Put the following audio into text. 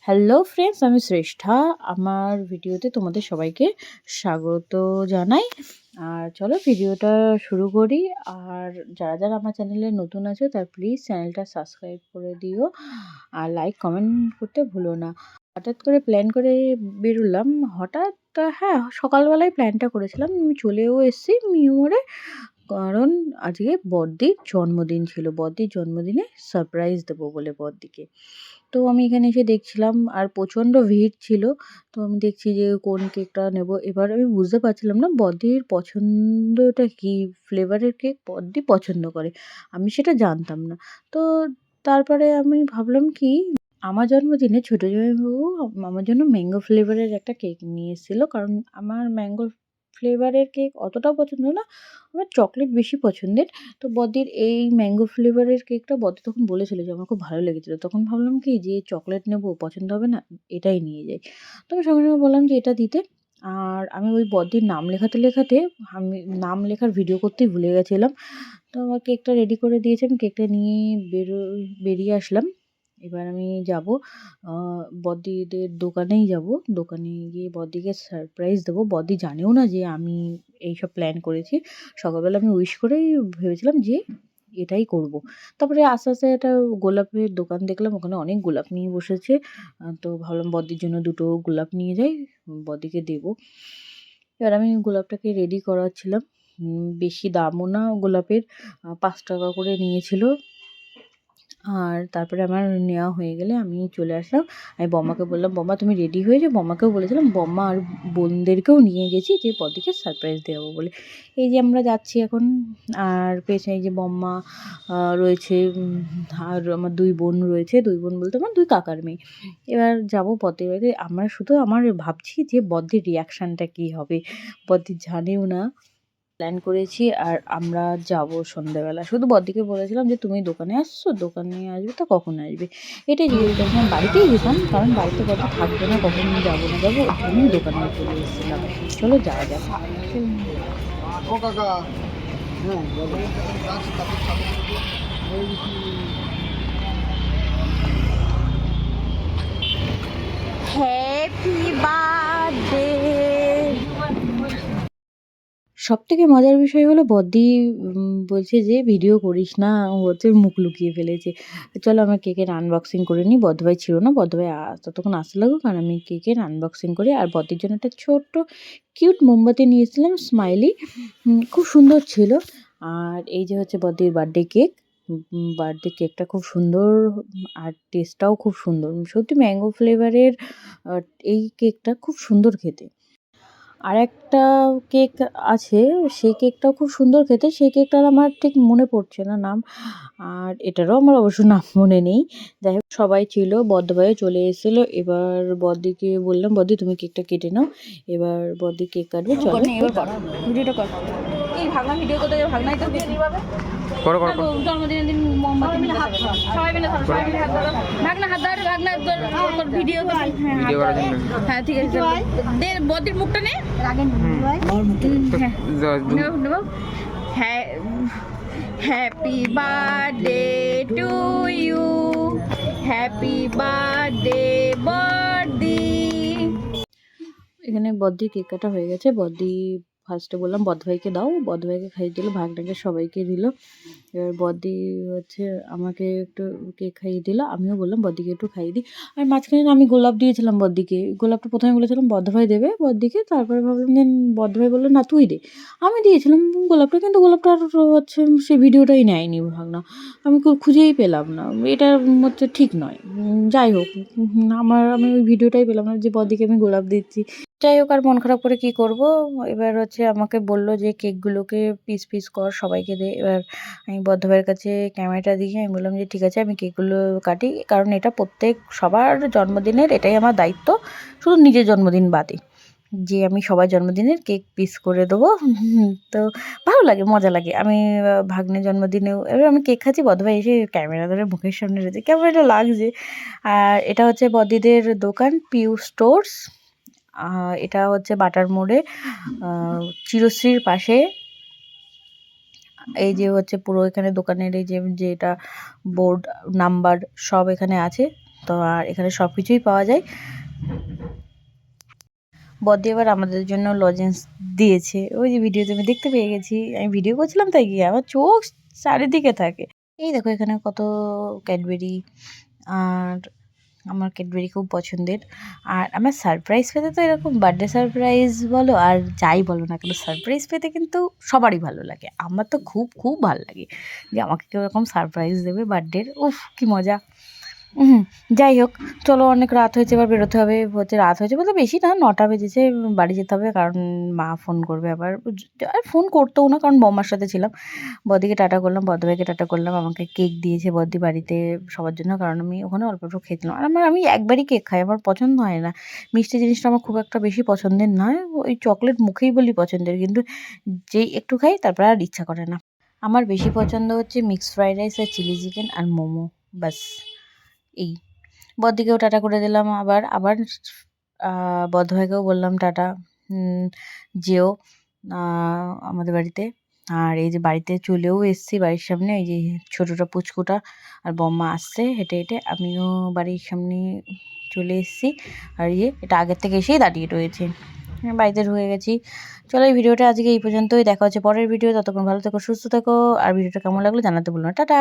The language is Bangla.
হ্যালো ফ্রেন্ডস, আমি শ্রেষ্ঠা। আমার ভিডিওতে তোমাদের সবাইকে স্বাগত জানাই। আর চলো ভিডিওটা শুরু করি। আর যারা যারা আমার চ্যানেলে নতুন আছো তার প্লিজ চ্যানেলটা সাবস্ক্রাইব করে দিও আর লাইক কমেন্ট করতে ভুলো না। হঠাৎ করে প্ল্যান করে বেরোলাম। হঠাৎ হ্যাঁ, সকালবেলায় প্ল্যানটা করেছিলাম। আমি চলেও এসেছি নিউ মোড়ে, কারণ আজকে বড়দির জন্মদিন ছিল। বড়দির জন্মদিনে সারপ্রাইজ দেবো বলে বড়দিকে। তো আমি এখানে এসে দেখছিলাম আর প্রচণ্ড ভিড় ছিল। তো আমি দেখছি যে কোন কেকটা নেব। এবার আমি বুঝতে পারছিলাম না বড়দির পছন্দটা কী, ফ্লেভারের কেক বড়দি পছন্দ করে। আমি সেটা জানতাম না। তো তারপরে আমি ভাবলাম কি, আমার জন্মদিনে ছোটো জামাইবাবু আমার জন্য ম্যাঙ্গো ফ্লেভারের একটা কেক নিয়ে এসেছিলো। কারণ আমার ম্যাঙ্গো ফ্লেভারের কেক অতটাও পছন্দ না, আমার চকলেট বেশি পছন্দের। তো বড়দির এই ম্যাঙ্গো ফ্লেভারের কেকটা বড়দি তখন বলেছিল যে আমার খুব ভালো লেগেছিলো। তখন ভাবলাম কি যে চকলেট নেবো, পছন্দ হবে না, এটাই নিয়ে যাই। তো আমি সঙ্গে সঙ্গে বললাম যে এটা দিতে। আর আমি ওই বড়দির নাম লেখাতে লেখাতে আমি নাম লেখার ভিডিও করতেই ভুলে গেছিলাম। তো আমার কেকটা রেডি করে দিয়েছে, আমি কেকটা নিয়ে বেরিয়ে আসলাম। এবার আমি যাব বড়দিদের দোকানেই যাব। দোকানে গিয়ে বড়দিকে সারপ্রাইজ দেবো। বড়দি জানেও না যে আমি এইসব প্ল্যান করেছি। সকালবেলা আমি উইশ করেই ভেবেছিলাম যে এটাই করব। তারপরে আস্তে আস্তে একটা গোলাপের দোকান দেখলাম, ওখানে অনেক গোলাপ নিয়ে বসেছে। তো ভাবলাম বড়দির জন্য ২ টো গোলাপ নিয়ে যাই, বড়দিকে দেবো। এবার আমি গোলাপটাকে রেডি করাচ্ছিলাম। বেশি দামও না গোলাপের, ৳৫ করে নিয়েছিল। আর তারপরে আমার নেওয়া হয়ে গেলে আমি চলে আসলাম। আমি বম্মাকে বললাম, "বম্মা তুমি রেডি হয়ে যাও।" বম্মাকেও বলেছিলাম, বম্মা আর বোনদেরকেও নিয়ে গেছি যে বড়দিকে সারপ্রাইজ দেবো বলে। এই যে আমরা যাচ্ছি এখন। আর পেছনে এই যে বম্মা রয়েছে, আর আমার ২ বোন রয়েছে। ২ বোন বলতে আমার ২ কাকার মেয়ে। এবার যাবো বড়দির বাড়িতে। আমার ভাবছি যে বড়দির রিঅ্যাকশানটা কী হবে? বড়দি জানেও না প্ল্যান করেছি আর আমরা যাবো সন্ধ্যেবেলা। শুধু বড়দিকে বলেছিলাম যে, "তুমি দোকানে আসছো? দোকানে আসবে তো কখন আসবে?" এটাই জিজ্ঞেস করেছিলাম। বাড়িতেই যেতাম, কারণ বাড়িতে বড়দি থাকবে না, কখন যাবো না যাবো, ওই জন্যই দোকানে চলে এসেছিলাম। চলো যাওয়া যাক। ও কাকা, হ্যাঁ বলো। Happy birthday. সবথেকে মজার বিষয় হলো বড়দি বলছে যে, "ভিডিও করিস না।" ও হচ্ছে মুখ লুকিয়ে ফেলেছে। চলো আমরা কেকের আনবক্সিং করে নিই। বড়দিভাই ছিল না। বড়দিভাই ততক্ষণ আসতে লাগুক আর আমি কেকের আনবক্সিং করি। আর বড়দির জন্য একটা ছোট্ট কিউট মোমবাতি নিয়ে এসেছিলাম, স্মাইলি। খুব সুন্দর ছিল। আর এই যে হচ্ছে বড়দির বার্থডে কেক। বার্থডে কেকটা খুব সুন্দর আর টেস্টটাও খুব সুন্দর। সত্যি ম্যাঙ্গো ফ্লেভারের আ এই কেকটা খুব সুন্দর খেতে। আরেকটা কেক আছে, সেই কেকটাও খুব সুন্দর খেতে। সেই কেকটার আমার ঠিক মনে পড়ছে না নাম। আর এটারও আমার অবশ্য নাম মনে নেই। যাই হোক, সবাই ছিল, বড়দিভাইও চলে এসেছিল। এবার বড়দিকে বললাম, "বড়দি তুমি কেকটা কেটে নাও।" এবার বড়দি কেক কাটবে। চলো এবার কর, ভিডিওটা কর। এই ভাগনা ভিডিও করতে যাবে, ভাগনাই তো করো করো করো জন্মদিনের দিন মোমবাতি নিয়ে যাবে। সবাই মিলে ধরো, সবাই মিলে হাত ধরো। ভাগনা হাত ধর, ভাগনা তোর ভিডিও কর। ভিডিও করার জন্য হ্যাঁ ঠিক আছে, দে বড়দির মুখটা নে। নেব। Happy birthday to you, happy birthday বড়দি। এখানে বড়দির কেক কাটা হয়ে গেছে। বড়দি ফার্স্টে বললাম বড়দিভাইকে দাও, বড়দিভাইকে খাইয়ে দিল, ভাগনাকে সবাইকে দিল। এবার বড়দি হচ্ছে আমাকে একটু কেক খাইয়ে দিল। আমিও বললাম বড়দিকে একটু খাইয়ে দিই। আর মাঝখানে আমি গোলাপ দিয়েছিলাম বড়দিকে। গোলাপটা প্রথমে বলেছিলাম বড়দিভাই দেবে বড়দিকে। তারপরে ভাবলাম যে বড়দিভাই বলল, "না তুই দে।" আমি দিয়েছিলাম গোলাপটা, কিন্তু গোলাপটা আর হচ্ছে সে ভিডিওটাই নেয়নি ভাগনা। আমি খুঁজেই পেলাম না। এটা হচ্ছে ঠিক নয়। যাই হোক, আমি ওই ভিডিওটাই পেলাম না যে বড়দিকে আমি গোলাপ দিচ্ছি। যাই হোক, আর মন খারাপ করে কি করব। এবার হচ্ছে আমাকে বলল যে কেকগুলোকে পিস পিস কর, সবাইকে দে। এবার আমি বড়দিভাইয়ের কাছে ক্যামেরাটা দিয়ে আমি বললাম যে, "ঠিক আছে আমি কেকগুলো কাটি।" কারণ এটা সবার জন্মদিনের এটাই আমার দায়িত্ব, শুধু নিজের জন্মদিন বাদে, যে আমি সবার জন্মদিনের কেক পিস করে দেবো। তো ভালো লাগে, মজা লাগে। আমি ভাগ্নের জন্মদিনেও এবার আমি কেক খাচ্ছি, বড়দিভাই এসে ক্যামেরা ধরে মুখের সামনে রয়েছে। কেমন একটা লাগছে। আর এটা হচ্ছে বড়দিদের দোকান, পিউ স্টোর্স। এটা হচ্ছে বাটার মোড়ে, চিরশ্রীর পাশে। এই যে হচ্ছে পুরো এখানে দোকানের এই যে যেটা বোর্ড নাম্বার সব এখানে আছে। তো আর এখানে সব কিছুই পাওয়া যায়। বদ্দি এবার আমাদের জন্য লজেন্স দিয়েছে, ওই যে ভিডিওতে আমি দেখতে পেয়ে গেছি, আমি ভিডিও করছিলাম তাই গিয়ে আমার চোখ চারিদিকে থাকে। এই দেখো এখানে কত ক্যাডবেরি, আর আমার ক্যাডবেরি খুব পছন্দের। আর আমার সারপ্রাইজ পেতে তো এরকম বার্থডে সারপ্রাইজ বলো আর যাই বলো না কেন, সারপ্রাইজ পেতে কিন্তু সবারই ভালো লাগে। আমার তো খুব খুব ভালো লাগে যে আমাকে কেউ এরকম সারপ্রাইজ দেবে বার্থডের, উফ কি মজা। যাই হোক, চলো অনেক রাত হয়েছে, এবার বেরোতে হবে। হচ্ছে রাত হয়েছে বলতে বেশি না, 9টা বেজেছে, বাড়ি যেতে হবে কারণ মা ফোন করবে আবার। আর ফোন করতেও না কারণ বম্মার সাথে ছিলাম। বদ্দিকে টাটা করলাম, বদ্দ ভাইকে টাটা করলাম। আমাকে কেক দিয়েছে বদ্দি বাড়িতে সবার জন্য, কারণ আমি ওখানে অল্প অল্প খেয়েছিলাম। আর আমি একবারই কেক খাই, আমার পছন্দ হয় না মিষ্টি জিনিসটা, আমার খুব একটা বেশি পছন্দের নয়। ওই চকলেট মুখেই বলি পছন্দের, কিন্তু যেই একটু খাই তারপরে আর ইচ্ছা করে না। আমার বেশি পছন্দ হচ্ছে মিক্সড ফ্রাইড রাইস আর চিলি চিকেন আর মোমো, ব্যাস এই। বড়দিকেও টাটা করে দিলাম, আবার আবার বড় ভাইকেও বললাম টাটা, যেও আমাদের বাড়িতে। আর এই যে বাড়িতে চলেও এসেছি, বাড়ির সামনে এই যে ছোটোটা পুচকুটা আর বম্মা আসছে হেঁটে হেঁটে, আমিও বাড়ির সামনে চলে এসেছি। আর এই যে এটা আগের থেকে এসেই দাঁড়িয়ে রয়েছে, বাড়িতে ঢুকে গেছি। চলো এই ভিডিওটা আজকে এই পর্যন্তই, দেখা হচ্ছে পরের ভিডিও। ততক্ষণ ভালো থেকো, সুস্থ থেকো, আর ভিডিওটা কেমন লাগলো জানাতে ভুলো না। টাটা।